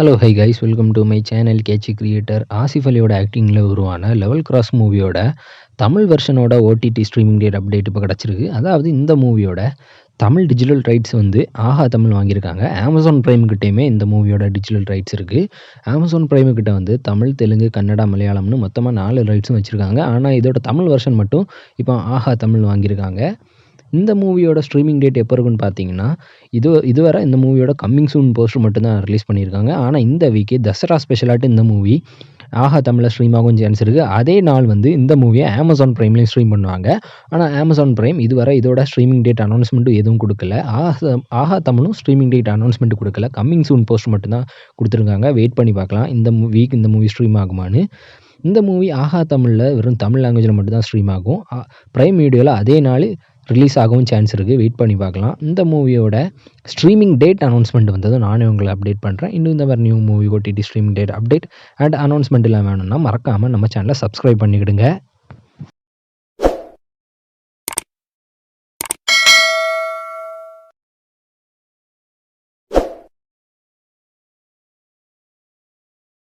Hello hi guys welcome to my channel catchy creator. Asif அலியோட ஆக்டிங்கில் உருவான லெவல் கிராஸ் மூவியோட தமிழ் வெர்ஷனோட ஓடிடி ஸ்ட்ரீமிங் டேட் அப்டேட் இப்போ கிடச்சிருக்கு. அதாவது இந்த மூவியோட தமிழ் டிஜிட்டல் ரைட்ஸ் வந்து ஆஹா தமிழ் வாங்கியிருக்காங்க. அமேசான் பிரைம் கிட்டேயுமே இந்த மூவியோட டிஜிட்டல் ரைட்ஸ் இருக்குது. அமேசான் பிரைம் கிட்ட வந்து தமிழ், தெலுங்கு, கன்னடா, மலையாளம்னு மொத்தமாக 4 ரைட்ஸும் வச்சுருக்காங்க. ஆனால் இதோட தமிழ் வெர்ஷன் மட்டும் இப்போ ஆஹா தமிழ் வாங்கியிருக்காங்க. இந்த மூவியோட ஸ்ட்ரீமிங் டேட் எப்போ இருக்குன்னு பார்த்தீங்கன்னா, இதுவரை இந்த மூவியோட கம்மிங் சூன் போஸ்டர் மட்டும்தான் ரிலீஸ் பண்ணியிருக்காங்க. ஆனால் இந்த வீக்கு தசரா ஸ்பெஷலாட்டு இந்த மூவி ஆஹா தமிழில் ஸ்ட்ரீம் ஆகும் சான்ஸ் இருக்குது. அதே நாள் வந்து இந்த மூவியை அமேசான் பிரைம்லேயும் ஸ்ட்ரீம் பண்ணுவாங்க. ஆனால் அமேசான் பிரைம் இதுவரை இதோட ஸ்ட்ரீமிங் டேட் அனௌன்ஸ்மெண்ட்டும் எதுவும் கொடுக்கல. ஆஹா தமிழும் ஸ்ட்ரீமிங் டேட் அனௌன்ஸ்மெண்ட் கொடுக்கல. கம்மிங் சூன் போஸ்டர் மட்டும்தான் கொடுத்துருக்காங்க. வெயிட் பண்ணி பார்க்கலாம் இந்த வீக் இந்த மூவி ஸ்ட்ரீம் ஆகுமான்னு. இந்த மூவி ஆஹா தமிழில் வெறும் தமிழ் லாங்குவேஜில் மட்டும்தான் ஸ்ட்ரீம் ஆகும். ப்ரைம் வீடியோவில் அதே நாள் ரிலீஸ் ஆகவும் சான்ஸ் இருக்குது. வெயிட் பண்ணி பார்க்கலாம். இந்த மூவியோட ஸ்ட்ரீமிங் டேட் அனௌன்ஸ்மெண்ட் வந்ததும் நானே உங்களை அப்டேட் பண்ணுறேன். இன்னும் இந்த மாதிரி new movie OTT streaming date update and announcement எல்லாம் வேணும்னா மறக்காமல் நம்ம சேனலை சப்ஸ்கிரைப் பண்ணிக்கிடுங்க.